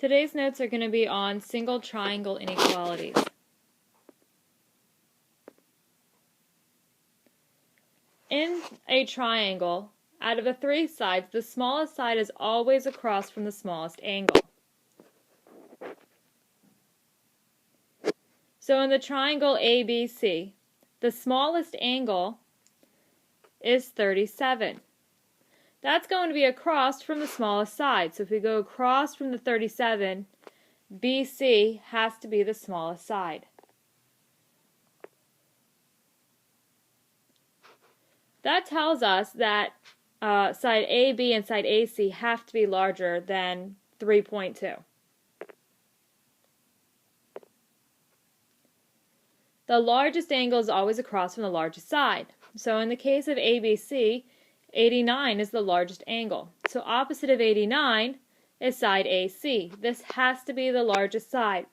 Today's notes are going to be on single triangle inequalities. In a triangle, out of the three sides, the smallest side is always across from the smallest angle. So in the triangle ABC, the smallest angle is 37. That's going to be across from the smallest side. So if we go across from the 37, BC has to be the smallest side. That tells us that side AB and side AC have to be larger than 3.2. The largest angle is always across from the largest side. So in the case of ABC, 89 is the largest angle. So opposite of 89 is side AC. This has to be the largest side.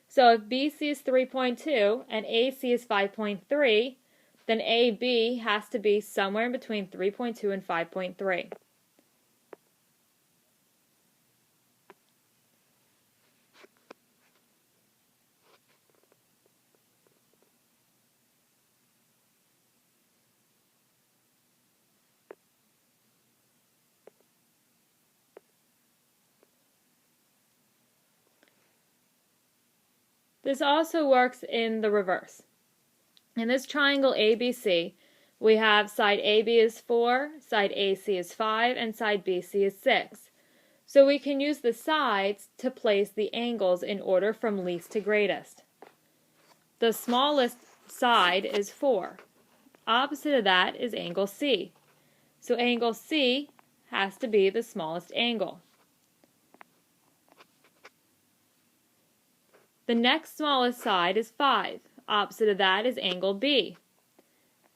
So if BC is 3.2 and AC is 5.3, then AB has to be somewhere in between 3.2 and 5.3. This also works in the reverse. In this triangle ABC, we have side AB is 4, side AC is 5, and side BC is 6. So we can use the sides to place the angles in order from least to greatest. The smallest side is 4. Opposite of that is angle C. So angle C has to be the smallest angle. The next smallest side is 5. Opposite of that is angle B.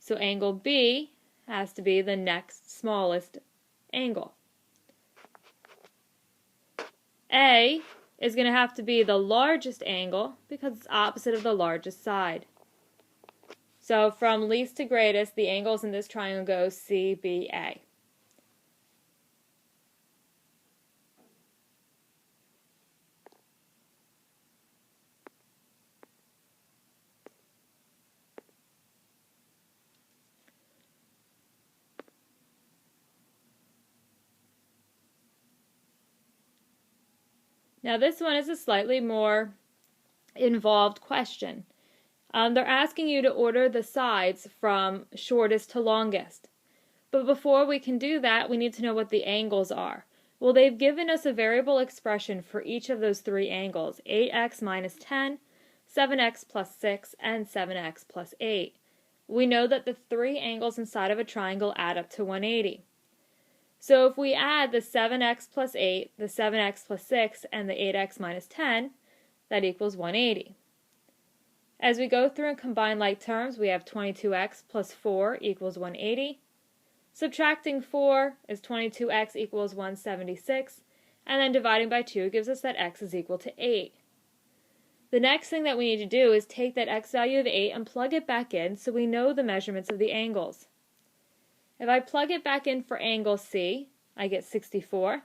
So angle B has to be the next smallest angle. A is going to have to be the largest angle because it's opposite of the largest side. So from least to greatest, the angles in this triangle go CBA. Now this one is a slightly more involved question. They're asking you to order the sides from shortest to longest. But before we can do that, we need to know what the angles are. Well, they've given us a variable expression for each of those three angles, 8x minus 10, 7x plus 6, and 7x plus 8. We know that the three angles inside of a triangle add up to 180. So if we add the 7x plus 8, the 7x plus 6, and the 8x minus 10, that equals 180. As we go through and combine like terms, we have 22x plus 4 equals 180. Subtracting 4 is 22x equals 176, and then dividing by 2 gives us that x is equal to 8. The next thing that we need to do is take that x value of 8 and plug it back in so we know the measurements of the angles. If I plug it back in for angle C, I get 64.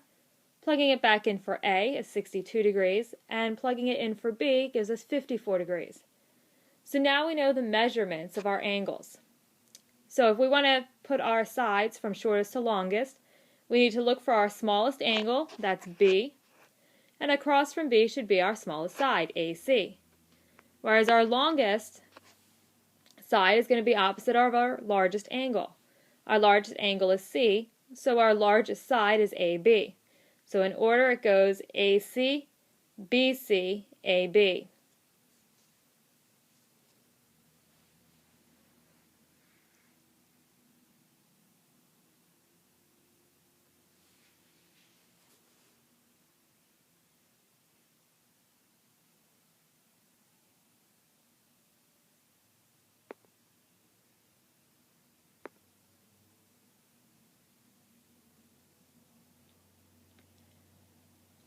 Plugging it back in for A is 62 degrees, and plugging it in for B gives us 54 degrees. So now we know the measurements of our angles. So if we want to put our sides from shortest to longest, we need to look for our smallest angle, that's B, and across from B should be our smallest side, AC. Whereas our longest side is going to be opposite of our largest angle. Our largest angle is C, so our largest side is AB. So in order it goes AC, BC, AB.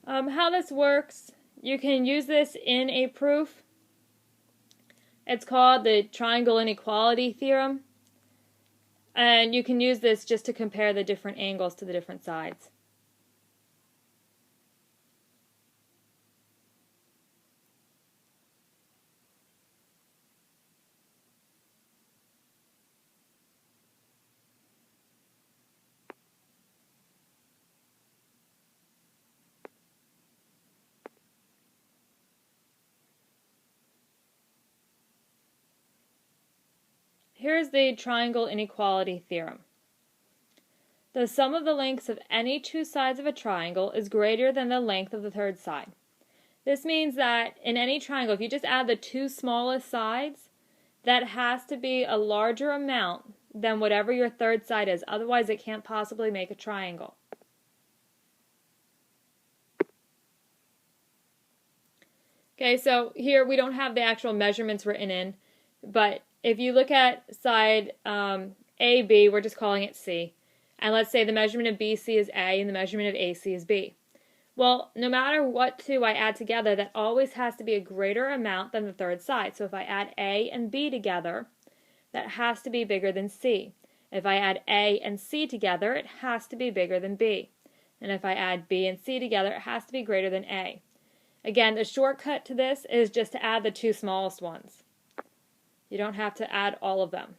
How this works, you can use this in a proof. It's called the triangle inequality theorem, and you can use this just to compare the different angles to the different sides. here's the triangle inequality theorem. The sum of the lengths of any two sides of a triangle is greater than the length of the third side. This means that in any triangle, if you just add the two smallest sides, that has to be a larger amount than whatever your third side is. Otherwise, it can't possibly make a triangle. Okay, so here we don't have the actual measurements written in, but if you look at side AB, we're just calling it C. And let's say the measurement of BC is A and the measurement of AC is B. Well, no matter what two I add together, that always has to be a greater amount than the third side. So if I add A and B together, that has to be bigger than C. If I add A and C together, it has to be bigger than B. And if I add B and C together, it has to be greater than A. Again, the shortcut to this is just to add the two smallest ones. You don't have to add all of them.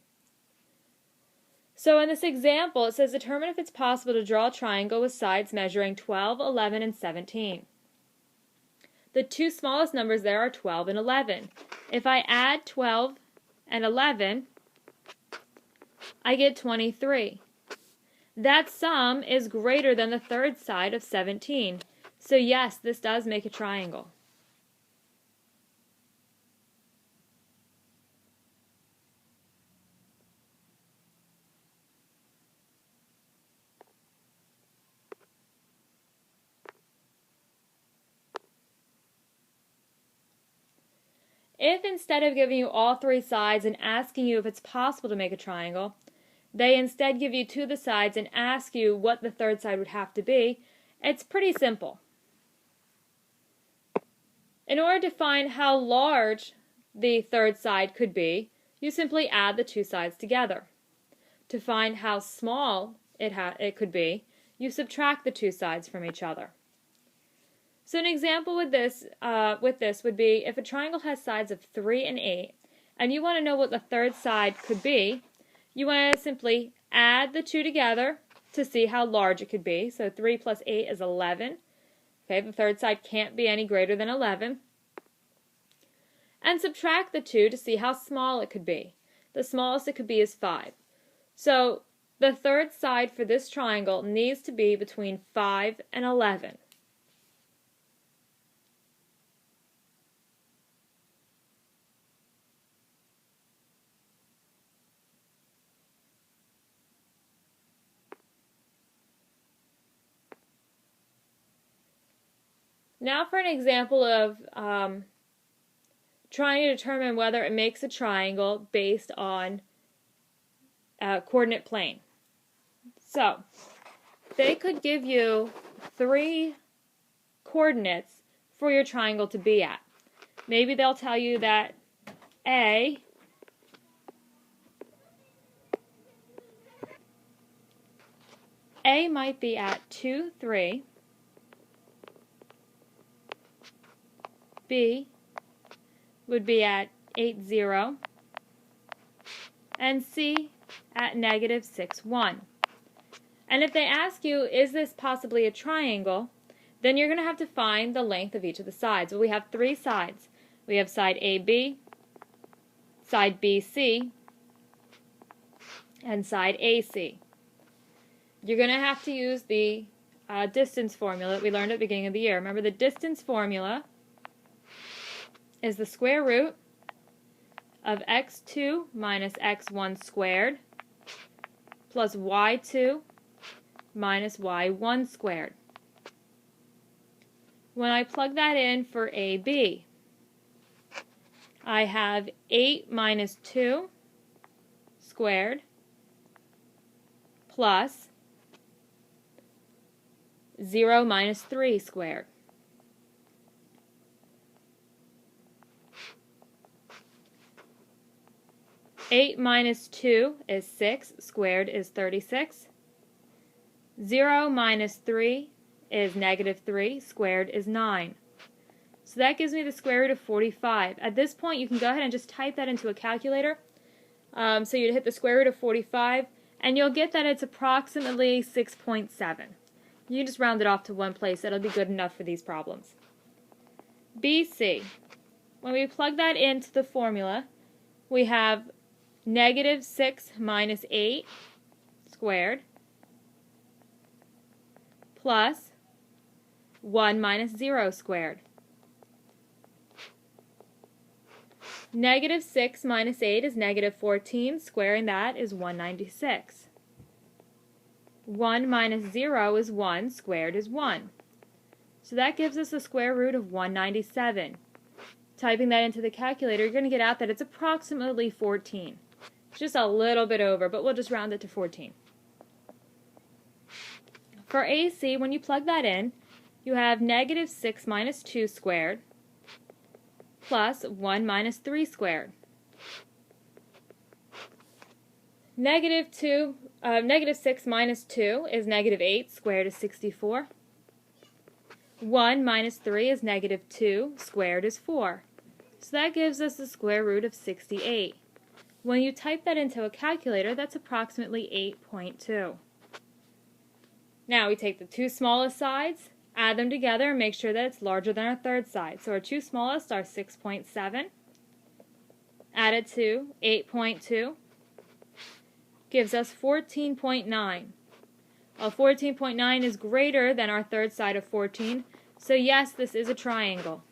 So in this example, it says determine if it's possible to draw a triangle with sides measuring 12, 11, and 17. The two smallest numbers there are 12 and 11. If I add 12 and 11, I get 23. That sum is greater than the third side of 17. So yes, this does make a triangle. If instead of giving you all three sides and asking you if it's possible to make a triangle, they instead give you two of the sides and ask you what the third side would have to be, it's pretty simple. In order to find how large the third side could be, you simply add the two sides together. To find how small it could be, you subtract the two sides from each other. So an example with this would be if a triangle has sides of 3 and 8, and you want to know what the third side could be, you want to simply add the two together to see how large it could be. So 3 plus 8 is 11. Okay, the third side can't be any greater than 11. And subtract the two to see how small it could be. The smallest it could be is 5. So the third side for this triangle needs to be between 5 and 11. Now for an example of trying to determine whether it makes a triangle based on a coordinate plane. So they could give you 3 coordinates for your triangle to be at. Maybe they'll tell you that A might be at 2, 3. B would be at 8, 0, and C at negative 6, 1. And if they ask you, is this possibly a triangle, then you're going to have to find the length of each of the sides. Well, we have 3 sides. We have side AB, side BC, and side AC. You're going to have to use the distance formula that we learned at the beginning of the year. Remember, the distance formula is the square root of x2 minus x1 squared plus y2 minus y1 squared. When I plug that in for AB, I have 8 minus 2 squared plus 0 minus 3 squared. 8 minus 2 is 6, squared is 36. 0 minus 3 is negative 3, squared is 9. So that gives me the square root of 45. At this point, you can go ahead and just type that into a calculator. So you'd hit the square root of 45, and you'll get that it's approximately 6.7. You can just round it off to one place. That'll be good enough for these problems. BC. When we plug that into the formula, we have negative 6 minus 8 squared plus 1 minus 0 squared. Negative 6 minus 8 is negative 14. Squaring that is 196. 1 minus 0 is 1. Squared is 1. So that gives us a square root of 197. Typing that into the calculator, you're going to get out that it's approximately 14. It's just a little bit over, but we'll just round it to 14. For AC, when you plug that in, you have negative 6 minus 2 squared plus 1 minus 3 squared. Negative 6 minus 2 is negative 8 squared is 64. 1 minus 3 is negative 2 squared is 4. So that gives us the square root of 68. When you type that into a calculator, that's approximately 8.2. Now we take the two smallest sides, add them together, and make sure that it's larger than our third side. So our two smallest are 6.7. Added to 8.2 gives us 14.9. Well, 14.9 is greater than our third side of 14, so yes, this is a triangle.